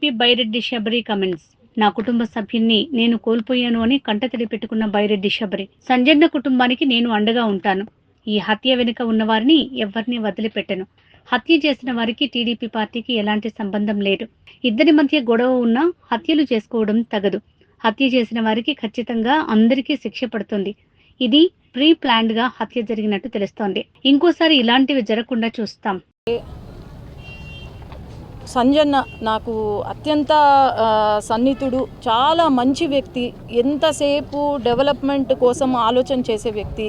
MP Byreddy Sabari comments. నా కుటుంబ సభ్యున్ని నేను కోల్పోయాను అని కంటతడి పెట్టుకున్న బైరెడ్డి శబరి. సంజన్న కుటుంబానికి నేను అండగా ఉంటాను. ఈ హత్య వెనుక ఉన్నవారిని ఎవరిని వదిలిపెట్టను. హత్య చేసిన వారికి టీడీపీ పార్టీకి ఎలాంటి సంబంధం లేదు. ఇద్దరి మధ్య గొడవ ఉన్నా హత్యలు చేసుకోవడం తగదు. హత్య చేసిన వారికి ఖచ్చితంగా అందరికీ శిక్ష పడుతుంది. ఇది ప్రీ ప్లాన్డ్ గా హత్య జరిగినట్టు తెలుస్తోంది. ఇంకోసారి ఇలాంటివి జరగకుండా చూస్తాం. సంజన్న నాకు అత్యంత సన్నిహితుడు, చాలా మంచి వ్యక్తి, ఎంతసేపు డెవలప్మెంట్ కోసం ఆలోచన చేసే వ్యక్తి.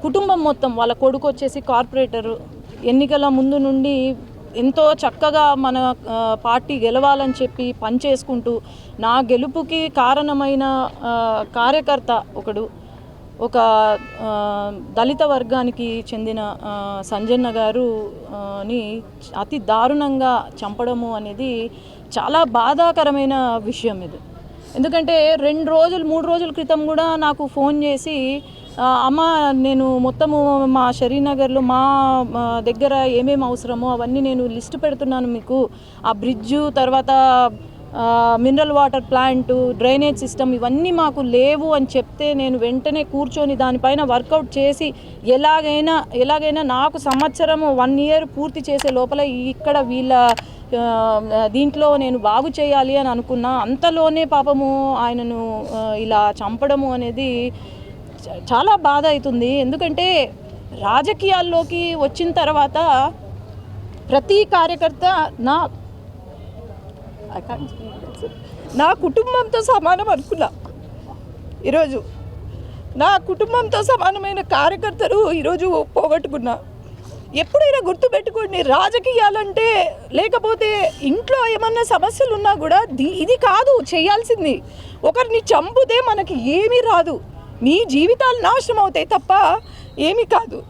కుటుంబం మొత్తం, వాళ్ళ కొడుకు వచ్చేసి కార్పొరేటరు, ఎన్నికల ముందు నుండి ఎంతో చక్కగా మన పార్టీ గెలవాలని చెప్పి పనిచేసుకుంటూ నా గెలుపుకి కారణమైన కార్యకర్త ఒకడు, ఒక దళిత వర్గానికి చెందిన సంజన్న గారుని అతి దారుణంగా చంపడము అనేది చాలా బాధాకరమైన విషయం ఇది. ఎందుకంటే 2-3 రోజుల క్రితం కూడా నాకు ఫోన్ చేసి, అమ్మ నేను మొత్తము మా శ్రీనగర్లో మా దగ్గర ఏమేమి అవసరమో అవన్నీ నేను లిస్ట్ పెడుతున్నాను మీకు, ఆ బ్రిడ్జు, తర్వాత mineral water plant, drainage system ఇవన్నీ మాకు లేవు అని చెప్తే నేను వెంటనే కూర్చొని దానిపైన వర్కౌట్ చేసి ఎలాగైనా నాకు సంవత్సరము 1 ఇయర్ పూర్తి చేసే లోపల ఇక్కడ వీళ్ళ దీంట్లో నేను బాగు చేయాలి అని అనుకున్నా. అంతలోనే పాపము ఆయనను ఇలా చంపడము అనేది చాలా బాధ అవుతుంది. ఎందుకంటే రాజకీయాల్లోకి వచ్చిన తర్వాత ప్రతి కార్యకర్త నా కుటుంబంతో సమానం అనుకున్నా. ఈరోజు నా కుటుంబంతో సమానమైన కార్యకర్తలు ఈరోజు పోగొట్టుకున్నా. ఎప్పుడైనా గుర్తుపెట్టుకోండి, రాజకీయాలంటే లేకపోతే ఇంట్లో ఏమన్నా సమస్యలు ఉన్నా కూడా ఇది కాదు చేయాల్సింది. ఒకరిని చంపితే మనకి ఏమీ రాదు, మీ జీవితాలు నాశనం అవుతాయి తప్ప ఏమీ కాదు.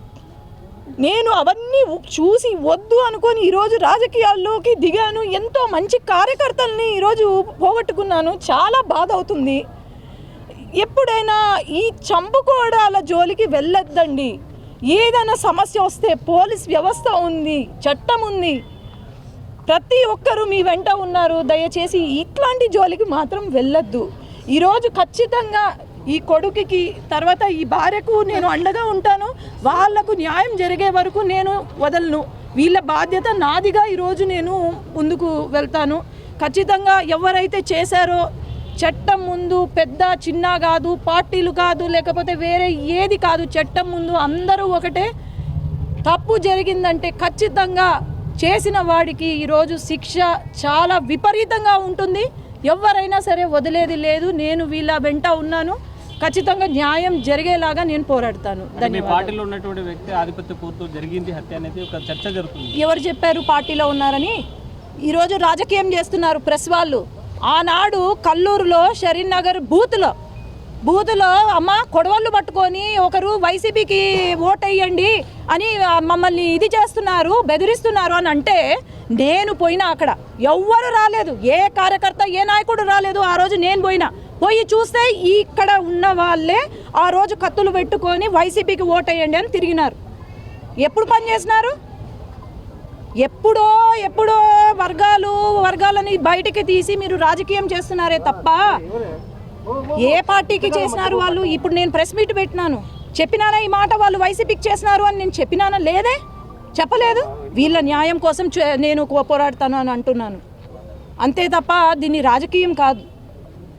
నేను అవన్నీ చూసి వద్దు అనుకొని ఈరోజు రాజకీయాల్లోకి దిగాను. ఎంతో మంచి కార్యకర్తల్ని ఈరోజు పోగొట్టుకున్నాను. చాలా బాధ అవుతుంది. ఎప్పుడైనా ఈ చంపుకోవడాల జోలికి వెళ్ళొద్దండి. ఏదైనా సమస్య వస్తే పోలీస్ వ్యవస్థ ఉంది, చట్టం ఉంది, ప్రతి ఒక్కరూ మీ వెంట ఉన్నారు. దయచేసి ఇట్లాంటి జోలికి మాత్రం వెళ్ళొద్దు. ఈరోజు ఖచ్చితంగా ఈ కొడుకుకి, తర్వాత ఈ భార్యకు నేను అండగా ఉంటాను. వాళ్లకు న్యాయం జరిగే వరకు నేను వదలను. వీళ్ళ బాధ్యత నాదిగా ఈరోజు నేను ముందుకు వెళ్తాను. ఖచ్చితంగా ఎవరైతే చేశారో చట్టం ముందు పెద్ద చిన్న కాదు, పార్టీలు కాదు, లేకపోతే వేరే ఏది కాదు, చట్టం ముందు అందరూ ఒకటే. తప్పు జరిగిందంటే ఖచ్చితంగా చేసిన వాడికి ఈరోజు శిక్ష చాలా విపరీతంగా ఉంటుంది. ఎవరైనా సరే వదిలేది లేదు. నేను వీళ్ళ వెంట ఉన్నాను. ఖచ్చితంగా న్యాయం జరిగేలాగా నేను పోరాడతాను. పార్టీలో ఉన్నటువంటి వ్యక్తి ఆధిపత్య పోరుతో జరిగింది హత్య అనేది ఒక చర్చ జరుగుతుంది. ఎవరు చెప్పారు పార్టీలో ఉన్నారని? ఈరోజు రాజకీయం చేస్తున్నారు ప్రెస్ వాళ్ళు. ఆనాడు కల్లూరులో శ్రీనగర్ బూతులో అమ్మ కొడవళ్ళు పట్టుకొని ఒకరు వైసీపీకి ఓటేయండి అని మమ్మల్ని ఇది చేస్తున్నారు, బెదిరిస్తున్నారు అని అంటే నేను పోయినా, అక్కడ ఎవ్వరు రాలేదు, ఏ కార్యకర్త ఏ నాయకుడు రాలేదు. ఆ రోజు నేను పోయి చూస్తే ఇక్కడ ఉన్న వాళ్ళే ఆ రోజు కత్తులు పెట్టుకొని వైసీపీకి ఓటేయండి అని తిరిగినారు. ఎప్పుడు పని చేసినారు? ఎప్పుడో వర్గాలని బయటికి తీసి మీరు రాజకీయం చేస్తున్నారే తప్ప ఏ పార్టీకి చేసినారు వాళ్ళు? ఇప్పుడు నేను ప్రెస్ మీట్ పెట్టినాను, చెప్పినానా ఈ మాట వాళ్ళు వైసీపీకి చేసినారు అని నేను చెప్పినానా? లేదే, చెప్పలేదు. వీళ్ళ న్యాయం కోసం నేను పోరాడతాను అని అంటున్నాను. అంతే తప్ప దీన్ని రాజకీయం కాదు.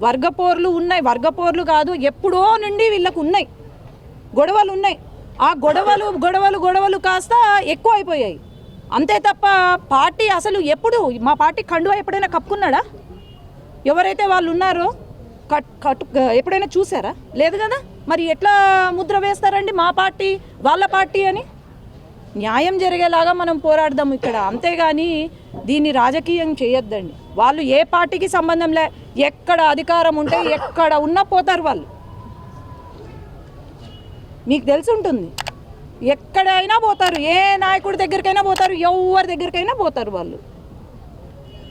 వర్గపోర్లు ఉన్నాయి, వర్గపోర్లు కాదు, ఎప్పుడో నుండి వీళ్ళకు ఉన్నాయి, గొడవలు ఉన్నాయి. ఆ గొడవలు కాస్త ఎక్కువ అయిపోయాయి. అంతే తప్ప పార్టీ అసలు ఎప్పుడు మా పార్టీ కండువా ఎప్పుడైనా కప్పుకున్నాడా? ఎవరైతే వాళ్ళు ఉన్నారో ఎప్పుడైనా చూసారా? లేదు కదా. మరి ఎట్లా ముద్ర వేస్తారండి మా పార్టీ వాళ్ళ పార్టీ అని? న్యాయం జరిగేలాగా మనం పోరాడదాం ఇక్కడ, అంతేగాని దీన్ని రాజకీయం చేయొద్దండి. వాళ్ళు ఏ పార్టీకి సంబంధం లే, ఎక్కడ అధికారం ఉంటే ఎక్కడ ఉన్నా పోతారు వాళ్ళు. మీకు తెలిసి ఉంటుంది, ఎక్కడైనా పోతారు, ఏ నాయకుడి దగ్గరికైనా పోతారు, ఎవరి దగ్గరికైనా పోతారు వాళ్ళు.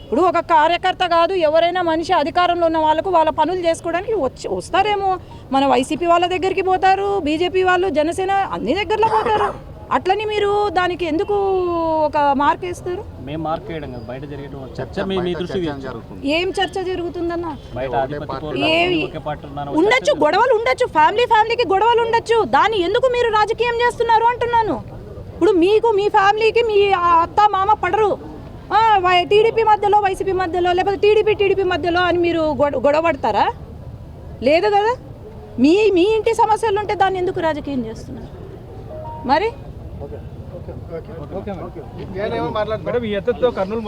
ఇప్పుడు ఒక కార్యకర్త కాదు, ఎవరైనా మనిషి అధికారంలో ఉన్న వాళ్ళకు వాళ్ళ పనులు చేసుకోవడానికి వస్తారేమో. మన వైసీపీ వాళ్ళ దగ్గరికి పోతారు, బీజేపీ వాళ్ళు, జనసేన అన్ని దగ్గరలో పోతారు. అట్లని మీరు దానికి ఎందుకు ఒక మార్క్ వేస్తారు? మేము మార్క్ వేయడం కదా, బయట జరిగేటువంటి చర్చ మీ దృష్టికి జరుగుతుంది. ఏం చర్చ జరుగుతుందన్న? బయట ఆధిపత్య ఒకే పార్టీ ఉన్నాను ఉండొచ్చు, గొడవలు ఉండొచ్చు, ఫ్యామిలీకి గొడవలు ఉండొచ్చు. దాన్ని ఎందుకు మీరు రాజకీయం చేస్తున్నారు అంటున్నాను. ఇప్పుడు మీకు మీ ఫ్యామిలీకి మీ అత్త మామ పడరు, టీడీపీ మధ్యలో వైసీపీ మధ్యలో లేకపోతే టీడీపీ మధ్యలో అని మీరు గొడవ పడతారా? లేదు కదా. మీ ఇంటి సమస్యలు ఉంటే దాన్ని ఎందుకు రాజకీయం చేస్తున్నారు మరి? మేడం ఈ ఎత్తుతో కర్నూలు